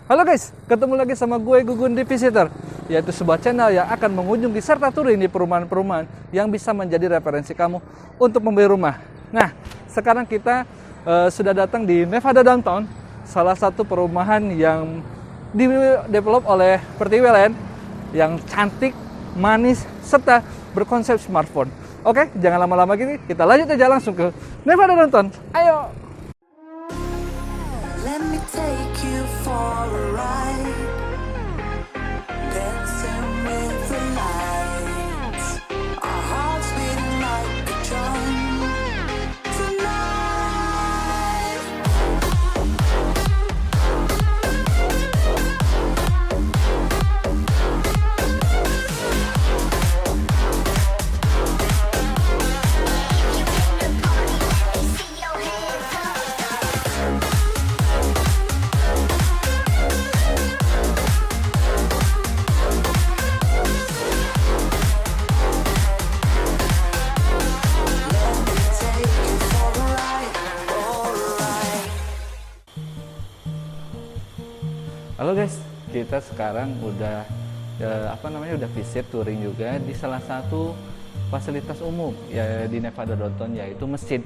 Halo guys, ketemu lagi sama gue Gugun di Visitor, yaitu sebuah channel yang akan mengunjungi serta touring di perumahan-perumahan yang bisa menjadi referensi kamu untuk membeli rumah. Nah, sekarang kita sudah datang di Nevada Downtown, salah satu perumahan yang di-develop oleh Pertiwi Land yang cantik, manis, serta berkonsep smartphone. Oke, jangan lama-lama gini, kita lanjut aja langsung ke Nevada Downtown. Ayo! Let me take you for a ride, dancing with the lights, our hearts beating like a drum tonight. Halo guys, kita sekarang udah udah visit touring juga di salah satu fasilitas umum ya di Nevada Downtown, yaitu masjid.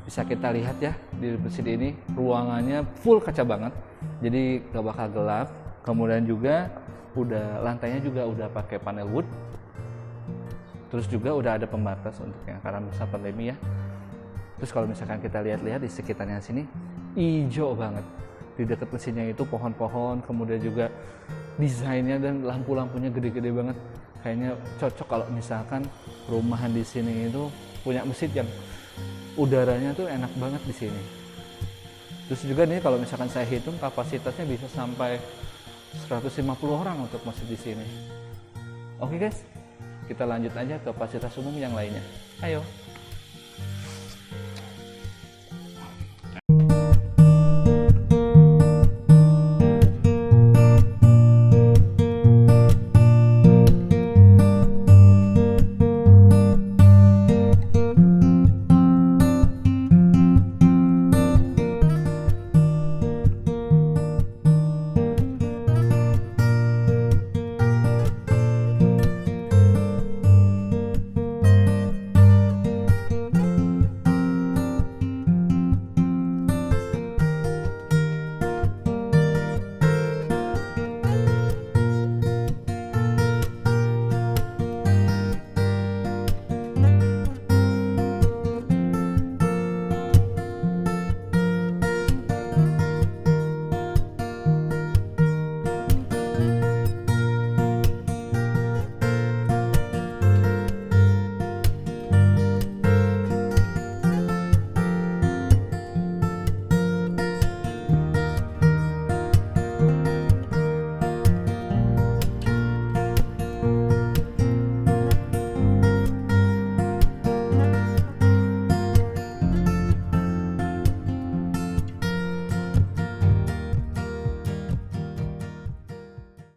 Bisa kita lihat ya di masjid ini ruangannya full kaca banget, jadi gak bakal gelap. Kemudian juga lantainya juga udah pakai panel wood. Terus juga udah ada pembatas untuk yang karena masa pandemi ya. Terus kalau misalkan kita lihat-lihat di sekitarnya sini hijau banget. Di dekat mesinnya itu pohon-pohon, kemudian juga desainnya dan lampu-lampunya gede-gede banget. Kayaknya cocok kalau misalkan perumahan di sini itu punya masjid yang udaranya tuh enak banget di sini. Terus juga nih kalau misalkan saya hitung kapasitasnya bisa sampai 150 orang untuk masjid di sini. Oke guys, kita lanjut aja ke fasilitas umum yang lainnya. Ayo.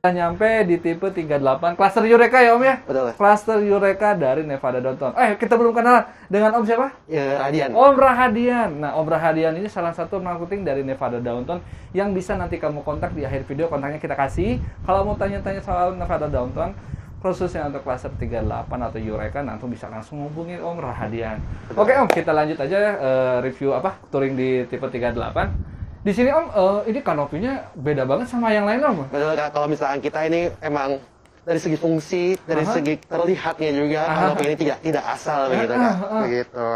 Kita nyampe di tipe 38 Cluster Eureka ya Om ya? Betul. Cluster Eureka dari Nevada Downtown. Kita belum kenalan dengan Om siapa? Ya, Radian. Om Rahadian. Nah, Om Rahadian ini salah satu marketing dari Nevada Downtown yang bisa nanti kamu kontak di akhir video, kontaknya kita kasih. Kalau mau tanya-tanya soal Nevada Downtown, khususnya untuk Cluster 38 atau Eureka, nanti bisa langsung hubungi Om Rahadian. Oke Om, kita lanjut aja review touring di tipe 38. Di sini Om, ini kanopinya beda banget sama yang lain Om. Betul, kalau misalkan kita ini emang dari segi fungsi, dari segi terlihatnya juga, kanopi ini tidak asal begitu Kak. Begitu.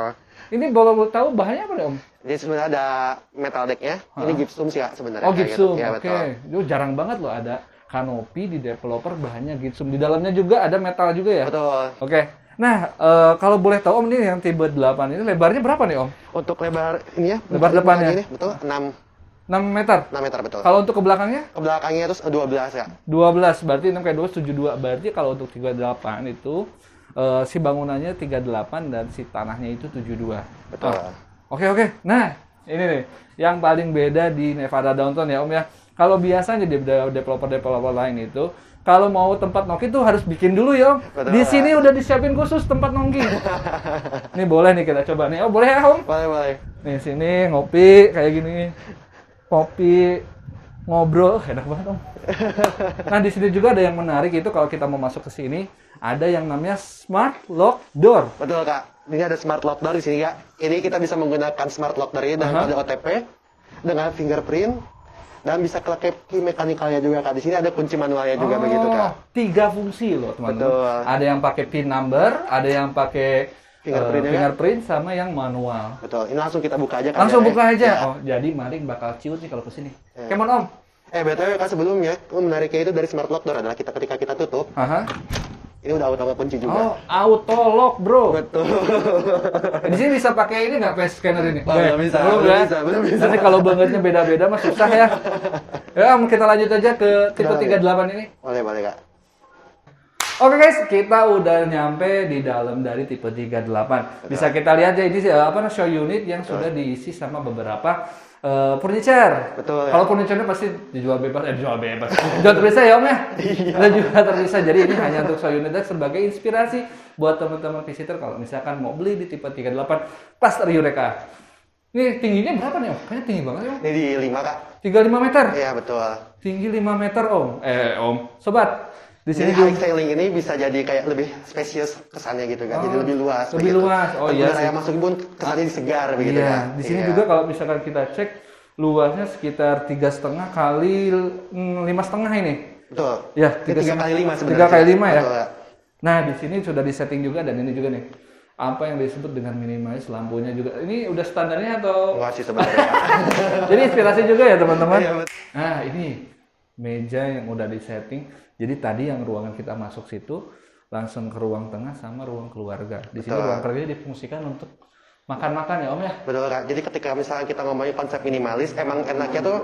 Ini boleh tahu bahannya apa nih Om? Jadi sebenarnya ada metal decknya, ini gypsum sih Kak sebenarnya. Oh gypsum, gitu. Ya, oke. betul. Itu jarang banget loh ada kanopi di developer bahannya gypsum. Di dalamnya juga ada metal juga ya? Betul. Oke. Nah, kalau boleh tahu Om, ini yang tipe 8 ini lebarnya berapa nih Om? Untuk lebar ini ya, Lebar depannya? ini betul 6 meter? 6 meter betul. Kalau untuk ke belakangnya? Ke belakangnya terus 12 Kak. 12, berarti 6 kali 2, 72. Berarti kalau untuk 38 itu, si bangunannya 38 dan si tanahnya itu 72. Betul. Oke. Nah, ini nih, yang paling beda di Nevada Downtown ya Om ya. Kalau biasanya di developer lain itu, kalau mau tempat nongki tuh harus bikin dulu ya Om. Betul, di sini udah disiapin khusus tempat nongki. Nih boleh nih kita coba nih. Oh boleh ya Om? Boleh. Nih sini ngopi kayak gini. Kopi. ngobrol, enak banget Om. Nah di sini juga ada yang menarik itu kalau kita mau masuk ke sini ada yang namanya smart lock door. Betul Kak. Ini ada smart lock door di sini Kak. Ini kita bisa menggunakan smart lock door ini dengan kode OTP, dengan fingerprint, dan bisa pakai key mekanikalnya juga Kak. Di sini ada kunci manualnya juga begitu Kak. 3 fungsi loh teman-teman. Betul. Ada yang pakai pin number, ada yang pakai fingerprint sama yang manual. Betul. Ini langsung kita buka aja Kak. Langsung ya. buka aja. Ya. Oh, jadi Maling bakal ciut nih kalau kesini. Come on Om. BTW Kak, sebelumnya menariknya itu dari smart lock door adalah ketika kita tutup, Aha. ini udah auto kunci juga. Oh, auto lock, Bro. Betul. Di sini bisa pakai ini nggak face scanner ini? Belum bisa, Belum belum ya? bisa, belum bisa. Nanti kalau bangetnya beda-beda mah susah ya. Ya, kita lanjut aja ke tipe 38 ini. Boleh Kak. Oke guys, kita udah nyampe di dalam dari tipe 38. Bisa kita lihat ya ini show unit yang sudah diisi sama beberapa furniture. Betul. Kalau furniture-nya pasti dijual bebas, jual terpisah ya Om ya. Dan juga terpisah. Jadi ini hanya untuk show unit dan sebagai inspirasi buat teman-teman visitor kalau misalkan mau beli di tipe 38 Cluster Eureka. Ini tingginya berapa nih Om? Kayaknya tinggi banget ya Om. Ini di 5 Kak. 35 meter. Iya betul. Tinggi 5 meter Om. Om. Sobat. Di Jadi sini high ceiling ini bisa jadi kayak lebih spacious kesannya gitu kan. Jadi lebih luas. Lebih luas. Oh iya. Udara yang masuk pun kesannya segar begitu Iya. kan. Di sini juga kalau misalkan kita cek luasnya sekitar 3,5 kali 5,5 ini. Betul. Ya, 3 kali 5 sebenarnya. 3 kali 5 ya. Betul. Nah, di sini sudah disetting juga dan ini juga nih. Apa yang disebut dengan minimalis lampunya juga. Ini udah standarnya atau Enggak sih sebenarnya. jadi inspirasi juga ya teman-teman. Iya, betul. Nah, ini meja yang udah disetting. Jadi tadi yang ruangan kita masuk situ langsung ke ruang tengah sama ruang keluarga. Di sini ruang keluarga difungsikan untuk makan-makan ya Om ya. Betul Kak. Jadi ketika misalnya kita ngomongin konsep minimalis, emang enaknya tuh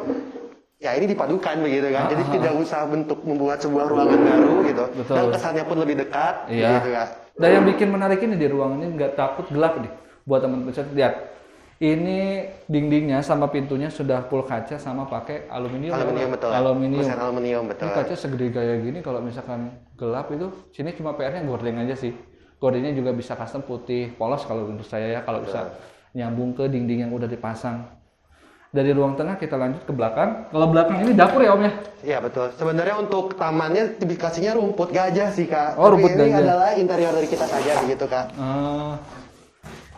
ya ini dipadukan begitu kan. Jadi tidak usah bentuk membuat sebuah ruangan baru gitu. Betul. Dan kesannya pun lebih dekat Iya. gitu Kak. Dan yang bikin menarik ini di ruangan ini nggak takut gelap nih. Buat teman-teman bisa lihat. Ini dindingnya sama pintunya sudah full kaca sama pakai aluminium. Aluminium betul. Aluminium. Kusen aluminium betul. Ini kaca segede kayak gini kalau misalkan gelap itu sini cuma PR-nya gorden aja sih. Gordennya juga bisa custom putih polos kalau menurut saya ya kalau bisa nyambung ke dinding yang udah dipasang. Dari ruang tengah kita lanjut ke belakang. Kalau belakang ini dapur ya Om ya? Iya betul. Sebenarnya untuk tamannya dikasihnya rumput gajah sih Kak. Oh, Tapi rumput ini gajah. adalah interior dari kita saja begitu Kak.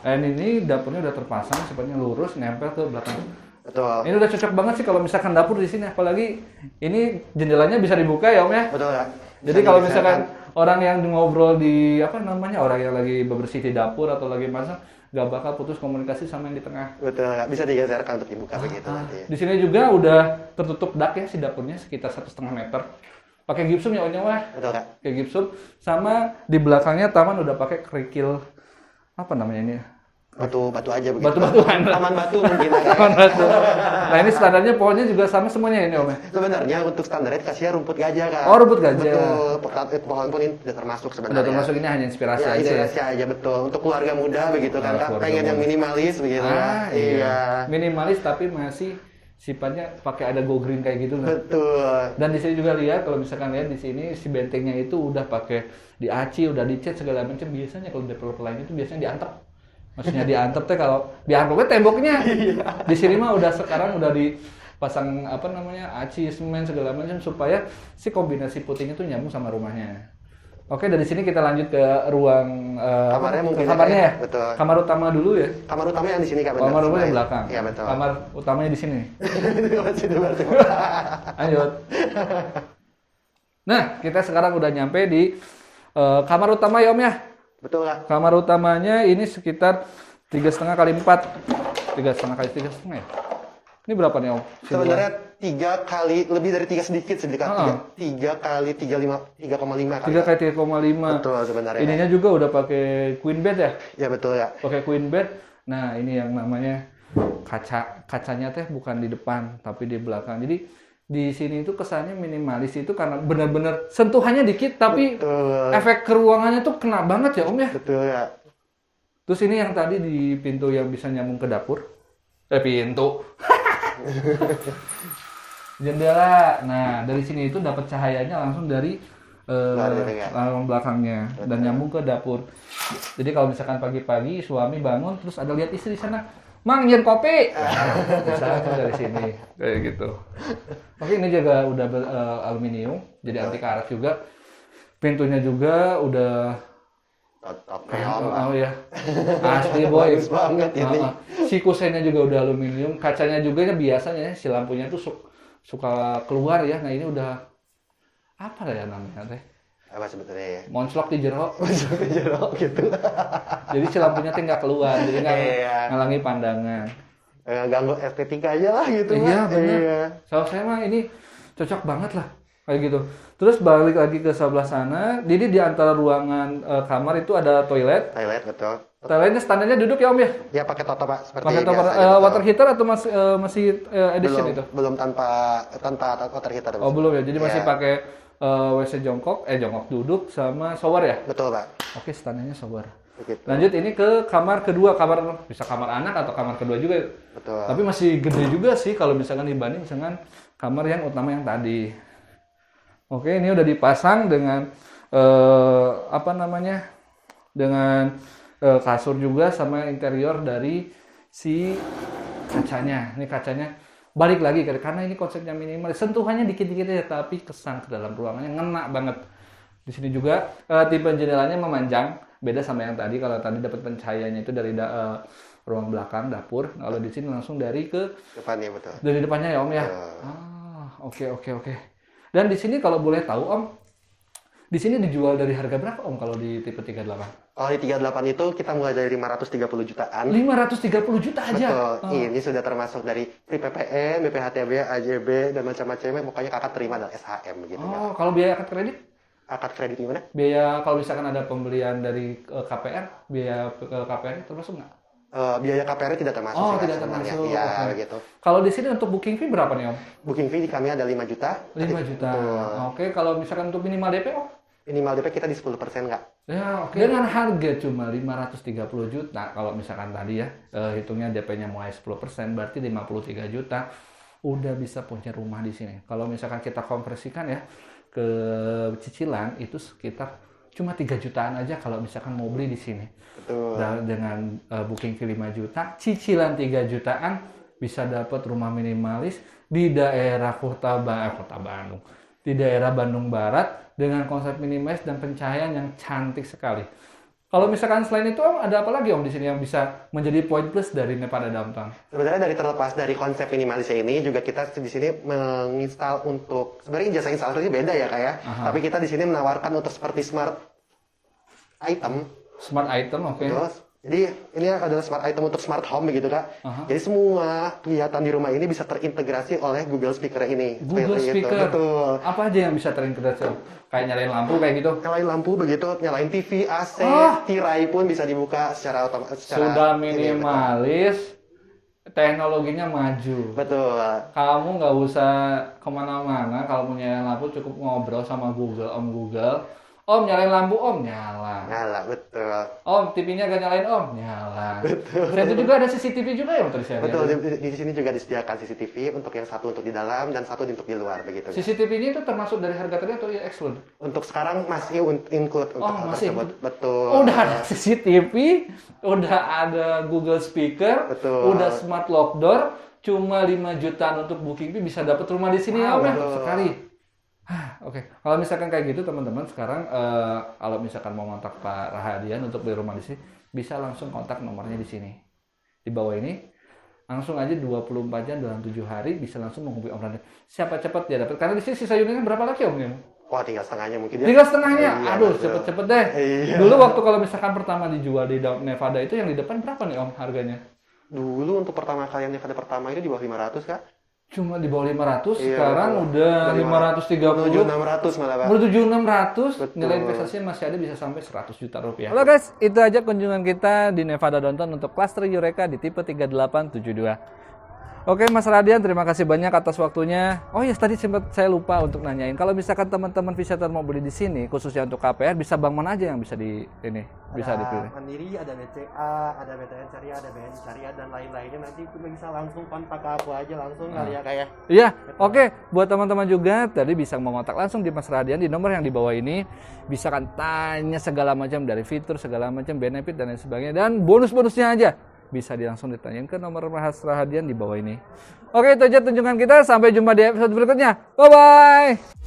Dan ini dapurnya udah terpasang sepertinya lurus nempel ke belakang. Betul. Ini udah cocok banget sih kalau misalkan dapur di sini, apalagi ini jendelanya bisa dibuka ya Om ya. Betul Kak. Jadi kalau misalkan orang yang ngobrol di orang yang lagi bebersih di dapur atau lagi masak, nggak bakal putus komunikasi sama yang di tengah. Betul Kak. Bisa digeserkan untuk dibuka begitu nanti. Di sini juga udah tertutup dak ya si dapurnya sekitar 1,5 meter. Pakai gipsum ya Om ya. Betul Kak. Pakai gipsum sama di belakangnya taman udah pakai kerikil apa namanya ini? Batu aja begitu. Batu-batuan. Taman batu mungkin Kak. Taman batu. Nah ini standarnya pohonnya juga sama semuanya ini Om ya. Sebenarnya untuk standarnya dikasihnya rumput gajah Kak. Oh, rumput gajah. Betul. Pohon pun ini sudah termasuk sebenarnya. Udah termasuk ini hanya inspirasi Ya, aja ya. inspirasi aja betul. Untuk keluarga muda begitu kan Kak. keluarga Pengen yang muda. minimalis begitu. Iya. Minimalis tapi masih sifatnya pakai ada go green kayak gitu kan. Betul. Dan di sini juga lihat kalau misalkan lihat di sini si bentengnya itu udah pakai diaci, udah dicat segala macam. Biasanya kalau developer lain itu biasanya diantep. Maksudnya diantep teh kalau diantepnya temboknya. Di sini mah udah sekarang udah dipasang aci, semen segala macam supaya si kombinasi putihnya tuh nyambung sama rumahnya. Oke, dari sini kita lanjut ke ruang Kamarnya mungkin kamarnya ya. Betul. Kamar utama dulu ya. Kamar utama yang di sini Kak. benar. Kamar utama yang Sebelah. belakang. Iya betul. Kamar utamanya di sini. Masih di luar. Lanjut. Nah, kita sekarang udah nyampe di kamar utama ya Om ya. Betul Kak. Kamar utamanya ini sekitar 3,5 kali 4. 3,5 kali 3,5 ya. Ini berapa nih Om? Sebenarnya 3 kali lebih dari 3 sedikit sedikit. 3 kali 3,5 kali. 3 kali 3,5. Betul sebenarnya. Ininya juga udah pakai queen bed ya? Ya betul ya. Pakai queen bed. Nah, ini yang namanya kacanya teh bukan di depan tapi di belakang. Jadi di sini itu kesannya minimalis itu karena benar-benar sentuhannya dikit tapi Betul. efek ke ruangannya tuh kena banget ya Om ya. Betul ya. Terus ini yang tadi di pintu yang bisa nyambung ke dapur. Pintu. Jendela. Nah, dari sini itu dapat cahayanya langsung dari ruang belakangnya dan nyambung ke dapur. Jadi kalau misalkan pagi-pagi suami bangun terus ada lihat istri di sana, Mang nyen kopi. Bisa kan dari sini kayak gitu. Oke, ini juga udah aluminium, jadi anti karat juga. Pintunya juga udah Keong. oh ya. Asli boy. Bagus banget ini. Si kusennya juga udah aluminium, kacanya juga ya biasanya si lampunya tuh suka keluar ya. Nah, ini udah apa ya namanya teh? Apa sebetulnya ya? Monclok di jero. Masuk ke jeruk gitu. Jadi si lampunya tuh nggak keluar, jadi nggak Iya. ngalangi pandangan. Ganggu estetika aja lah gitu. Iya Mak. benar. Iya. Kalau saya mah ini cocok banget lah kayak gitu. Terus balik lagi ke sebelah sana, jadi di antara ruangan kamar itu ada toilet. Toilet betul. Toiletnya standarnya duduk ya Om ya? Ya pakai toto Pak seperti Pakai biasa. water heater atau masih edition belum, itu? belum tanpa water heater. Oh belum ya, jadi masih Iya. pakai WC jongkok duduk sama shower ya? Betul Pak. Oke, standarnya shower. Begitu. Lanjut ini ke kamar kedua, bisa kamar anak atau kamar kedua juga. Betul. Tapi masih gede juga sih kalau misalkan dibanding dengan kamar yang utama yang tadi. Oke, ini udah dipasang dengan dengan kasur juga sama interior dari si kacanya. Ini kacanya balik lagi karena ini konsepnya minimalis, sentuhannya dikit-dikit aja tapi kesan ke dalam ruangannya ngena banget. Di sini juga tipe jendelanya memanjang, beda sama yang tadi. Kalau tadi dapat pencahayaannya itu dari ruang belakang dapur, kalau di sini langsung dari Depannya betul. dari depannya ya Om ya. Oke. Dan di sini kalau boleh tahu Om, di sini dijual dari harga berapa Om kalau di tipe 38? Kalau di 38 itu kita mulai dari 530 jutaan. 530 juta aja. Betul. Ini sudah termasuk dari free PPN, BPHTB, AJB dan macam-macamnya. Pokoknya kakak terima dari SHM gitu. Oh, kalau biaya akad kredit? Akad kredit gimana? Biaya kalau misalkan ada pembelian dari KPR, biaya ke KPR termasuk nggak? Biaya KPR tidak termasuk. Oh, sih, tidak Kak, sebenarnya. termasuk. Iya, Oke. begitu. Kalau di sini untuk booking fee berapa nih Om? Booking fee di kami ada 5 juta. 5 juta. Betul. Oke, kalau misalkan untuk minimal DP Om? Minimal DP kita di 10% nggak? Ya, oke. Dengan harga cuma 530 juta, kalau misalkan tadi ya, hitungnya DP-nya mulai 10%, berarti 53 juta, udah bisa punya rumah di sini. Kalau misalkan kita konversikan ya, ke cicilan, itu sekitar cuma 3 jutaan aja kalau misalkan mau beli di sini. Betul. Dan dengan booking fee 5 juta, cicilan 3 jutaan, bisa dapat rumah minimalis di daerah kota Bandung. Di daerah Bandung Barat dengan konsep minimalis dan pencahayaan yang cantik sekali. Kalau misalkan selain itu Om, ada apa lagi Om di sini yang bisa menjadi poin plus dari Nevada Downtown? Sebenarnya dari terlepas dari konsep minimalisnya ini juga kita di sini menginstal untuk sebenarnya jasa instalasi beda ya Kak ya. Tapi kita di sini menawarkan untuk seperti smart item. Smart item, oke. Terus, jadi ini adalah smart item untuk smart home begitu Kak. Jadi semua kegiatan di rumah ini bisa terintegrasi oleh Google Speaker ini. Google Seperti itu. Speaker. Betul. Apa aja yang bisa terintegrasi? Kayak nyalain lampu kayak gitu? Nyalain lampu begitu, nyalain TV, AC, tirai pun bisa dibuka secara otomatis. Sudah minimalis, teknologinya maju. Betul. Kamu nggak usah kemana-mana, kalau mau nyalain lampu cukup ngobrol sama Google, Om Google. Om nyalain lampu, Om nyala. Nyala, betul. Om TV-nya gak nyalain, Om nyala. Betul. Dan itu juga ada CCTV juga ya tadi saya lihat. Betul, di sini juga disediakan CCTV untuk yang satu untuk di dalam dan satu untuk di luar begitu. CCTV-nya itu termasuk dari harga tadi atau exclude? Untuk sekarang masih include untuk hal masih tersebut. Betul. Udah ada CCTV, udah ada Google Speaker, Betul. udah smart lock door, cuma 5 jutaan untuk booking fee bisa dapat rumah di sini ya Om ya? betul. Sekali. Oke. Kalau misalkan kayak gitu teman-teman sekarang kalau misalkan mau kontak Pak Rahadian untuk beli rumah di sini, bisa langsung kontak nomornya di sini. Di bawah ini langsung aja 24 jam dalam 7 hari bisa langsung menghubungi Om Rahadian. Siapa cepat dia dapat. Karena di sini sisa unitnya berapa lagi Om? Wah, tinggal setengahnya mungkin ya. Tinggal setengahnya. Iya, Aduh, betul. cepet-cepet deh. Iya. Dulu waktu kalau misalkan pertama dijual di Nevada itu yang di depan berapa nih Om harganya? Dulu untuk pertama kali yang Nevada pertama itu di bawah 500 Kak. Cuma di bawah 500, Iya, sekarang betul. udah Dari 530. 600 malah Pak. Menuju 600, Betul. nilai investasinya masih ada bisa sampai 100 juta rupiah. Halo guys, itu aja kunjungan kita di Nevada Downtown untuk klaster Eureka di tipe 3872. Oke Mas Radian, terima kasih banyak atas waktunya. Oh ya, tadi sempat saya lupa untuk nanyain. Kalau misalkan teman-teman visitor mau beli di sini, khususnya untuk KPR, bisa bank mana aja yang bisa bisa dipilih? Mandiri, ada BCA, ada BTN Syariah, ada BNI Syariah dan lain-lainnya. Nanti cuma bisa langsung kontak aku aja langsung kali ya kayak. Iya, oke. Buat teman-teman juga, tadi bisa mengontak langsung di Mas Radian di nomor yang di bawah ini. Bisa kan tanya segala macam dari fitur, segala macam benefit dan lain sebagainya. Dan bonus-bonusnya aja. bisa langsung ditanyain ke nomor rahasia hadiah di bawah ini. Oke, itu aja tunjungan kita. Sampai jumpa di episode berikutnya. Bye-bye.